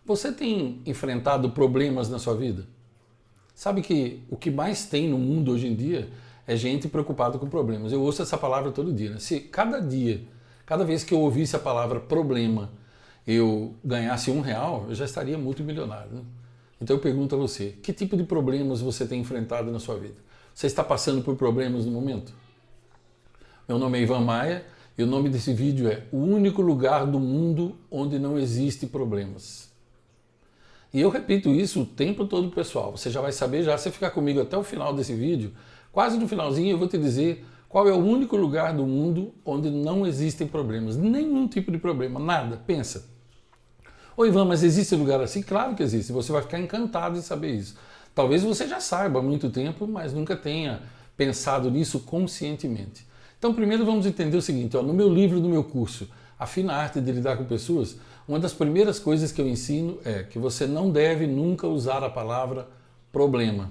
Você tem enfrentado problemas na sua vida? Sabe que o que mais tem no mundo hoje em dia é gente preocupada com problemas. Eu ouço essa palavra todo dia, né? Se cada dia, cada vez que eu ouvisse a palavra problema, eu ganhasse R$ 1, eu já estaria multimilionário, né? Então eu pergunto a você, que tipo de problemas você tem enfrentado na sua vida? Você está passando por problemas no momento? Meu nome é Ivan Maia e o nome desse vídeo é O Único Lugar do Mundo Onde Não Existe Problemas. E eu repito isso o tempo todo, pessoal. Você já vai saber, já se ficar comigo até o final desse vídeo, quase no finalzinho eu vou te dizer qual é o único lugar do mundo onde não existem problemas. Nenhum tipo de problema, nada. Pensa. Ô Ivan, mas existe lugar assim? Claro que existe. Você vai ficar encantado em saber isso. Talvez você já saiba há muito tempo, mas nunca tenha pensado nisso conscientemente. Então, primeiro vamos entender o seguinte, ó, no meu livro, no meu curso, A Fina Arte de Lidar com Pessoas, uma das primeiras coisas que eu ensino é que você não deve nunca usar a palavra problema.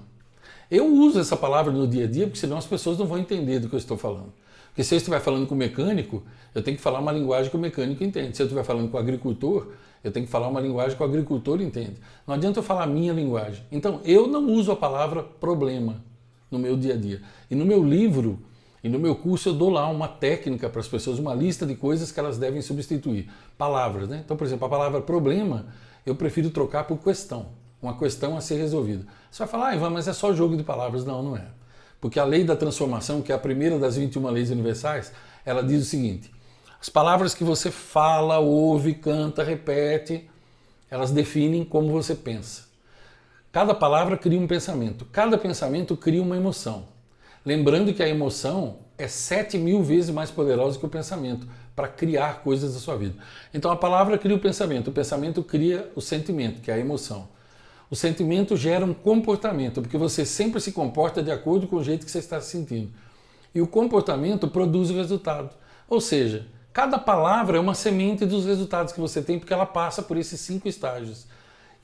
Eu uso essa palavra no dia a dia porque senão as pessoas não vão entender do que eu estou falando. Porque se eu estiver falando com o mecânico, eu tenho que falar uma linguagem que o mecânico entende. Se eu estiver falando com o agricultor, eu tenho que falar uma linguagem que o agricultor entende. Não adianta eu falar a minha linguagem. Então, eu não uso a palavra problema no meu dia a dia. E no meu livro e no meu curso eu dou lá uma técnica para as pessoas, uma lista de coisas que elas devem substituir. Palavras, né? Então, por exemplo, a palavra problema eu prefiro trocar por questão. Uma questão a ser resolvida. Você vai falar, Ivan, mas é só jogo de palavras. Não, não é. Porque a lei da transformação, que é a primeira das 21 leis universais, ela diz o seguinte: as palavras que você fala, ouve, canta, repete, elas definem como você pensa. Cada palavra cria um pensamento. Cada pensamento cria uma emoção. Lembrando que a emoção é 7.000 vezes mais poderosa que o pensamento para criar coisas na sua vida. Então a palavra cria o pensamento cria o sentimento, que é a emoção. O sentimento gera um comportamento, porque você sempre se comporta de acordo com o jeito que você está se sentindo. E o comportamento produz o resultado. Ou seja, cada palavra é uma semente dos resultados que você tem, porque ela passa por esses 5 estágios.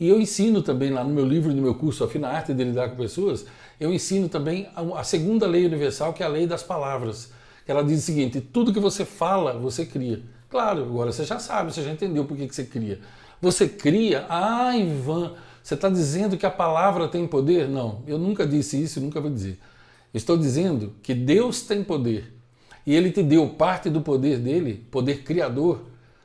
E eu ensino também lá no meu livro, no meu curso, A Fina Arte de Lidar com Pessoas, eu ensino também a segunda lei universal, que é a lei das palavras. Ela diz o seguinte: tudo que você fala, você cria. Claro, agora você já sabe, você já entendeu por que você cria. Você cria, Ivan, você está dizendo que a palavra tem poder? Não, eu nunca disse isso e nunca vou dizer. Estou dizendo que Deus tem poder. E Ele te deu parte do poder dele, poder criador,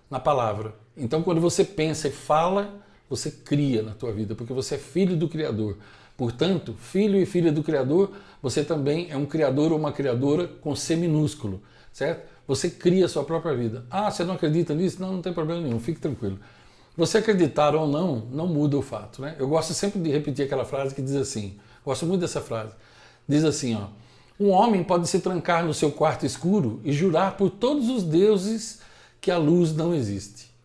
na palavra. Então quando você pensa e fala, você cria na tua vida, porque você é filho do Criador. Portanto, filho e filha do Criador, você também é um criador ou uma criadora com C minúsculo, certo? Você cria a sua própria vida. Ah, você não acredita nisso? Não, não tem problema nenhum, fique tranquilo. Você acreditar ou não, não muda o fato, né? Eu gosto sempre de repetir aquela frase que diz assim, gosto muito dessa frase, diz assim, ó: um homem pode se trancar no seu quarto escuro e jurar por todos os deuses que a luz não existe.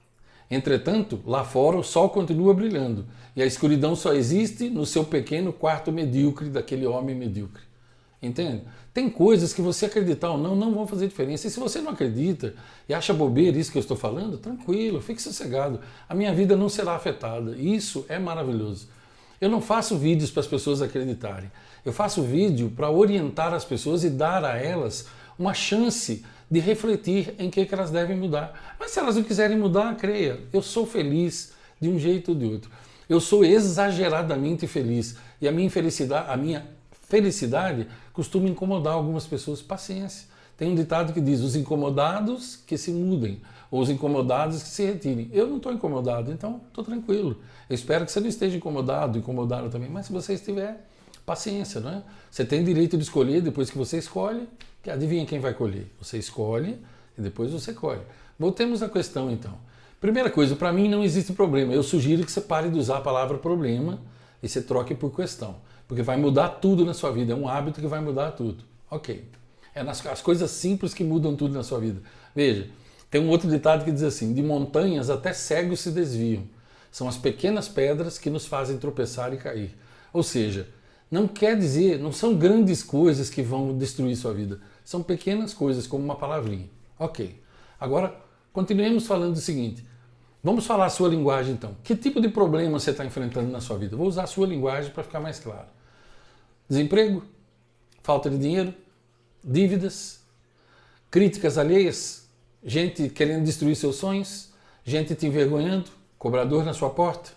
Entretanto, lá fora o sol continua brilhando e a escuridão só existe no seu pequeno quarto medíocre daquele homem medíocre. Entende? Tem coisas que você acreditar ou não, não vão fazer diferença. E se você não acredita e acha bobeira isso que eu estou falando, tranquilo, fique sossegado. A minha vida não será afetada. Isso é maravilhoso. Eu não faço vídeos para as pessoas acreditarem. Eu faço vídeo para orientar as pessoas e dar a elas uma chance de refletir em que elas devem mudar. Mas se elas não quiserem mudar, creia, eu sou feliz de um jeito ou de outro. Eu sou exageradamente feliz e a minha felicidade costuma incomodar algumas pessoas. Paciência. Tem um ditado que diz: os incomodados que se mudem, ou os incomodados que se retirem. Eu não estou incomodado, então estou tranquilo. Eu espero que você não esteja incomodado também, mas se você estiver, paciência, não é? Você tem direito de escolher depois que você escolhe, que adivinha quem vai colher? Você escolhe e depois você colhe. Voltemos à questão então. Primeira coisa, para mim não existe problema. Eu sugiro que você pare de usar a palavra problema e você troque por questão. Porque vai mudar tudo na sua vida. É um hábito que vai mudar tudo. Ok. É as coisas simples que mudam tudo na sua vida. Veja, tem um outro ditado que diz assim: de montanhas até cegos se desviam. São as pequenas pedras que nos fazem tropeçar e cair. Ou seja, não quer dizer, não são grandes coisas que vão destruir sua vida. São pequenas coisas, como uma palavrinha. Ok. Agora, continuemos falando do seguinte. Vamos falar a sua linguagem então. Que tipo de problema você está enfrentando na sua vida? Vou usar a sua linguagem para ficar mais claro. Desemprego? Falta de dinheiro? Dívidas? Críticas alheias? Gente querendo destruir seus sonhos? Gente te envergonhando? Cobrador na sua porta?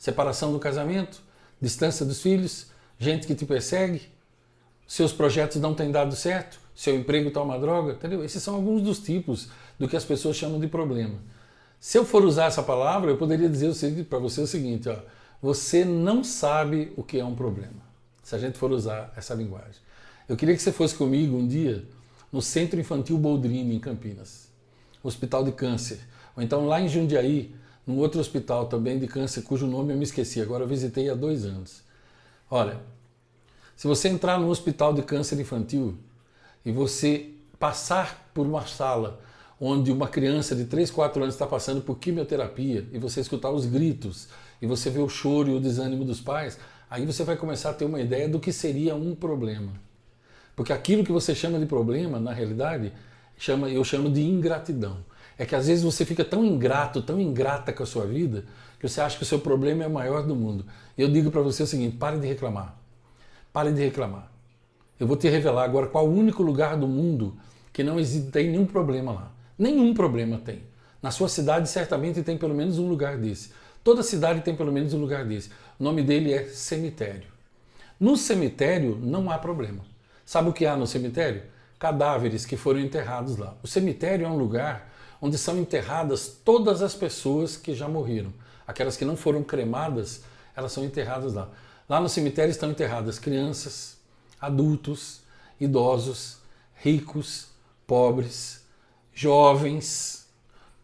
separação do casamento, distância dos filhos, gente que te persegue, seus projetos não têm dado certo, seu emprego está uma droga, entendeu? Esses são alguns dos tipos do que as pessoas chamam de problema. Se eu for usar essa palavra, eu poderia dizer para você o seguinte, ó, você não sabe o que é um problema, se a gente for usar essa linguagem. Eu queria que você fosse comigo um dia no Centro Infantil Boldrini, em Campinas, Hospital de Câncer, ou então lá em Jundiaí, num outro hospital também de câncer, cujo nome eu me esqueci, agora eu visitei há 2 anos. Olha, se você entrar num hospital de câncer infantil e você passar por uma sala onde uma criança de 3, 4 anos está passando por quimioterapia e você escutar os gritos e você ver o choro e o desânimo dos pais, aí você vai começar a ter uma ideia do que seria um problema. Porque aquilo que você chama de problema, na realidade, eu chamo de ingratidão. É que às vezes você fica tão ingrato, tão ingrata com a sua vida, que você acha que o seu problema é o maior do mundo. E eu digo para você o seguinte, pare de reclamar. Pare de reclamar. Eu vou te revelar agora qual o único lugar do mundo que não tem nenhum problema lá. Nenhum problema tem. Na sua cidade certamente tem pelo menos um lugar desse. Toda cidade tem pelo menos um lugar desse. O nome dele é cemitério. No cemitério não há problema. Sabe o que há no cemitério? Cadáveres que foram enterrados lá. O cemitério é um lugar onde são enterradas todas as pessoas que já morreram. Aquelas que não foram cremadas, elas são enterradas lá. Lá no cemitério estão enterradas crianças, adultos, idosos, ricos, pobres, jovens,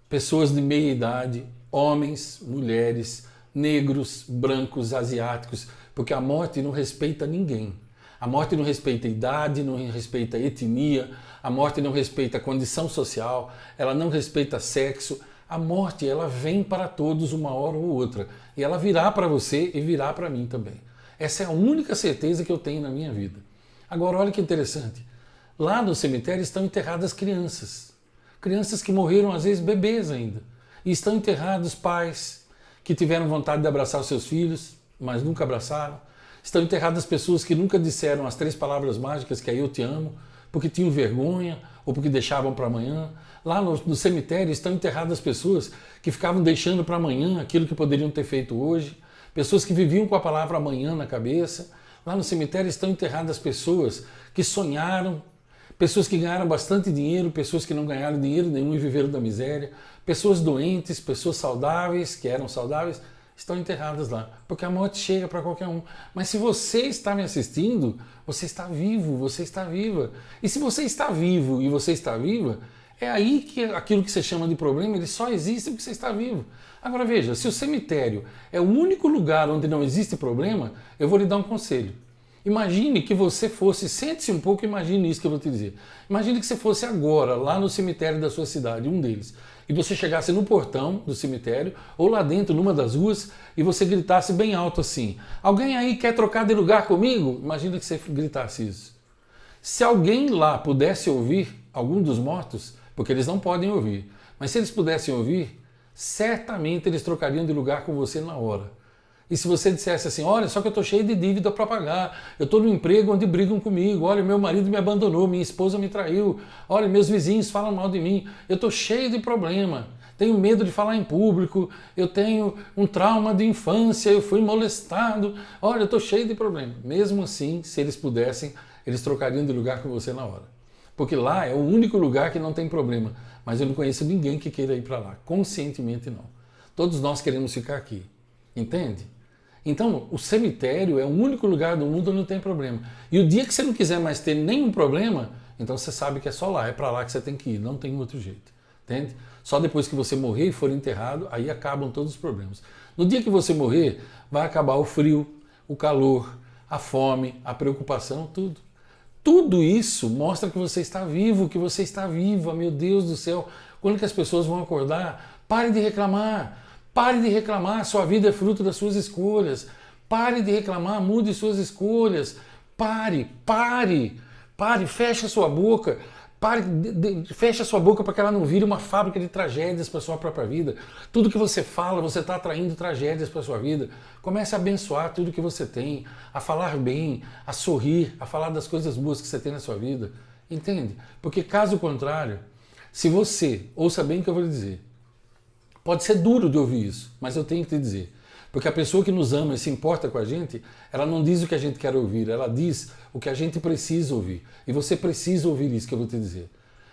pessoas de meia idade, homens, mulheres, negros, brancos, asiáticos, porque a morte não respeita ninguém. A morte não respeita idade, não respeita etnia, a morte não respeita condição social, ela não respeita sexo. A morte, ela vem para todos uma hora ou outra. E ela virá para você e virá para mim também. Essa é a única certeza que eu tenho na minha vida. Agora, olha que interessante. Lá no cemitério estão enterradas crianças. Crianças que morreram, às vezes, bebês ainda. E estão enterrados pais que tiveram vontade de abraçar os seus filhos, mas nunca abraçaram. Estão enterradas pessoas que nunca disseram as 3 palavras mágicas que é eu te amo, porque tinham vergonha ou porque deixavam para amanhã. Lá no cemitério estão enterradas pessoas que ficavam deixando para amanhã aquilo que poderiam ter feito hoje, pessoas que viviam com a palavra amanhã na cabeça. Lá no cemitério estão enterradas pessoas que sonharam, pessoas que ganharam bastante dinheiro, pessoas que não ganharam dinheiro nenhum e viveram da miséria, pessoas doentes, pessoas saudáveis, que eram saudáveis, estão enterradas lá, porque a morte chega para qualquer um. Mas se você está me assistindo, você está vivo, você está viva. E se você está vivo e você está viva, é aí que aquilo que você chama de problema, ele só existe porque você está vivo. Agora veja, se o cemitério é o único lugar onde não existe problema, eu vou lhe dar um conselho. Imagine que você fosse, sente-se um pouco, imagine isso que eu vou te dizer. Imagine que você fosse agora, lá no cemitério da sua cidade, um deles, e você chegasse no portão do cemitério, ou lá dentro, numa das ruas, e você gritasse bem alto assim, alguém aí quer trocar de lugar comigo? Imagina que você gritasse isso. Se alguém lá pudesse ouvir, algum dos mortos, porque eles não podem ouvir, mas se eles pudessem ouvir, certamente eles trocariam de lugar com você na hora. E se você dissesse assim, olha, só que eu estou cheio de dívida para pagar, eu estou no emprego onde brigam comigo, olha, meu marido me abandonou, minha esposa me traiu, olha, meus vizinhos falam mal de mim, eu estou cheio de problema, tenho medo de falar em público, eu tenho um trauma de infância, eu fui molestado, olha, eu estou cheio de problema. Mesmo assim, se eles pudessem, eles trocariam de lugar com você na hora. Porque lá é o único lugar que não tem problema, mas eu não conheço ninguém que queira ir para lá, conscientemente não. Todos nós queremos ficar aqui, entende? Então, o cemitério é o único lugar do mundo onde não tem problema. E o dia que você não quiser mais ter nenhum problema, então você sabe que é só lá, é para lá que você tem que ir, não tem outro jeito. Entende? Só depois que você morrer e for enterrado, aí acabam todos os problemas. No dia que você morrer, vai acabar o frio, o calor, a fome, a preocupação, tudo. Tudo isso mostra que você está vivo, que você está viva, meu Deus do céu. Quando que as pessoas vão acordar? Pare de reclamar. Pare de reclamar, sua vida é fruto das suas escolhas. Pare de reclamar, mude suas escolhas. Pare, feche a sua boca. Feche a sua boca para que ela não vire uma fábrica de tragédias para a sua própria vida. Tudo que você fala, você está atraindo tragédias para a sua vida. Comece a abençoar tudo que você tem, a falar bem, a sorrir, a falar das coisas boas que você tem na sua vida. Entende? Porque caso contrário, se você, ouça bem o que eu vou lhe dizer, pode ser duro de ouvir isso, mas eu tenho que te dizer. Porque a pessoa que nos ama e se importa com a gente, ela não diz o que a gente quer ouvir, ela diz o que a gente precisa ouvir. E você precisa ouvir isso que eu vou te dizer.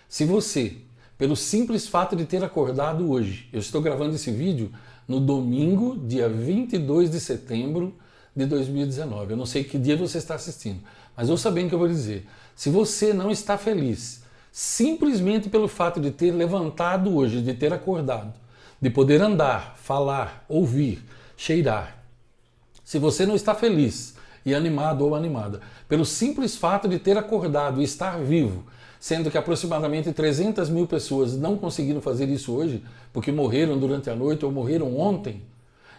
Se você, pelo simples fato de ter acordado hoje, eu estou gravando esse vídeo no domingo, dia 22 de setembro de 2019. Eu não sei que dia você está assistindo, mas ouça bem o que eu vou dizer. Se você não está feliz, simplesmente pelo fato de ter levantado hoje, de ter acordado, de poder andar, falar, ouvir, cheirar. Se você não está feliz e animado ou animada, pelo simples fato de ter acordado e estar vivo, sendo que aproximadamente 300 mil pessoas não conseguiram fazer isso hoje, porque morreram durante a noite ou morreram ontem,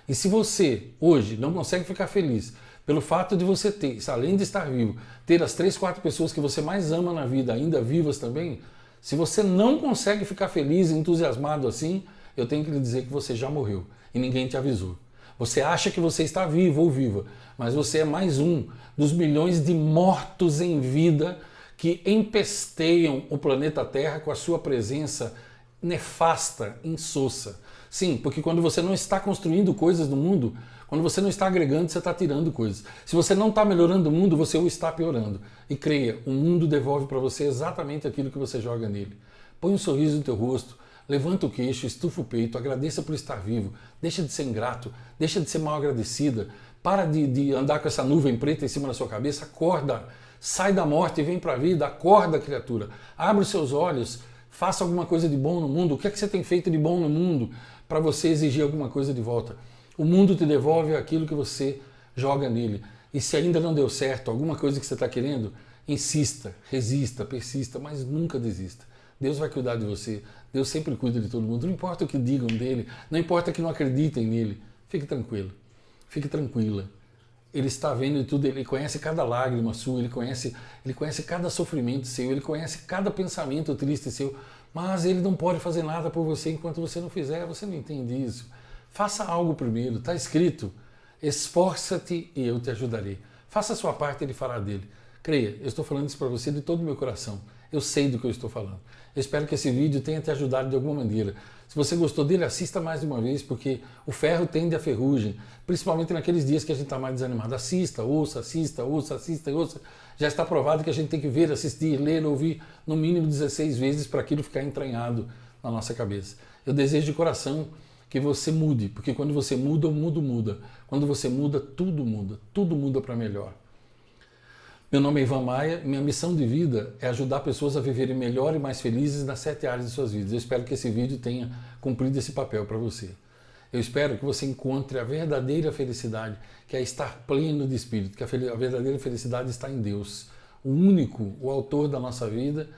e se você hoje não consegue ficar feliz pelo fato de você ter, além de estar vivo, ter as 3, 4 pessoas que você mais ama na vida ainda vivas também, se você não consegue ficar feliz e entusiasmado assim, eu tenho que lhe dizer que você já morreu e ninguém te avisou. Você acha que você está vivo ou viva, mas você é mais um dos milhões de mortos em vida que empesteiam o planeta Terra com a sua presença nefasta, insossa. Sim, porque quando você não está construindo coisas no mundo, quando você não está agregando, você está tirando coisas. Se você não está melhorando o mundo, você o está piorando. E creia, o mundo devolve para você exatamente aquilo que você joga nele. Põe um sorriso no teu rosto, levanta o queixo, estufa o peito, agradeça por estar vivo, deixa de ser ingrato, deixa de ser mal agradecida, para de andar com essa nuvem preta em cima da sua cabeça, acorda, sai da morte e vem para a vida, acorda, criatura, abre os seus olhos, faça alguma coisa de bom no mundo. O que é que você tem feito de bom no mundo para você exigir alguma coisa de volta? O mundo te devolve aquilo que você joga nele. E se ainda não deu certo, alguma coisa que você está querendo, insista, resista, persista, mas nunca desista. Deus vai cuidar de você. Deus sempre cuida de todo mundo. Não importa o que digam dele, não importa que não acreditem nele. Fique tranquilo, fique tranquila. Ele está vendo tudo, ele conhece cada lágrima sua, ele conhece cada sofrimento seu, ele conhece cada pensamento triste seu, mas ele não pode fazer nada por você enquanto você não fizer. Você não entende isso. Faça algo primeiro, está escrito, esforça-te e eu te ajudarei. Faça a sua parte e ele fará dele. Creia, eu estou falando isso para você de todo o meu coração. Eu sei do que eu estou falando. Eu espero que esse vídeo tenha te ajudado de alguma maneira. Se você gostou dele, assista mais de uma vez, porque o ferro tende à ferrugem, principalmente naqueles dias que a gente está mais desanimado. Assista, ouça, assista, ouça, assista, ouça. Já está provado que a gente tem que ver, assistir, ler, ouvir no mínimo 16 vezes para aquilo ficar entranhado na nossa cabeça. Eu desejo de coração que você mude, porque quando você muda, o mundo muda. Quando você muda, tudo muda para melhor. Meu nome é Ivan Maia, minha missão de vida é ajudar pessoas a viverem melhor e mais felizes nas 7 áreas de suas vidas. Eu espero que esse vídeo tenha cumprido esse papel para você. Eu espero que você encontre a verdadeira felicidade, que é estar pleno de espírito, que a verdadeira felicidade está em Deus, o único, o autor da nossa vida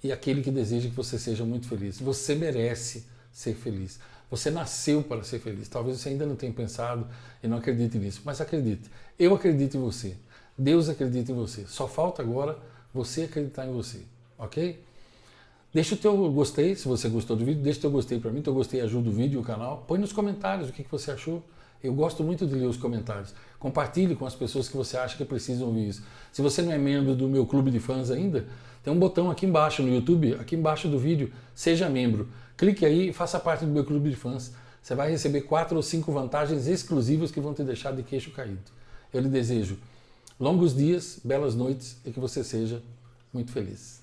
e aquele que deseja que você seja muito feliz. Você merece ser feliz. Você nasceu para ser feliz. Talvez você ainda não tenha pensado e não acredite nisso, mas acredite. Eu acredito em você. Deus acredita em você. Só falta agora você acreditar em você, ok? Deixa o teu gostei, se você gostou do vídeo, deixa o teu gostei para mim. Teu gostei ajuda o vídeo e o canal. Põe nos comentários o que você achou. Eu gosto muito de ler os comentários. Compartilhe com as pessoas que você acha que precisam ouvir isso. Se você não é membro do meu clube de fãs ainda, tem um botão aqui embaixo no YouTube, aqui embaixo do vídeo, seja membro. Clique aí e faça parte do meu clube de fãs. Você vai receber 4 ou 5 vantagens exclusivas que vão te deixar de queixo caído. Eu lhe desejo longos dias, belas noites e que você seja muito feliz.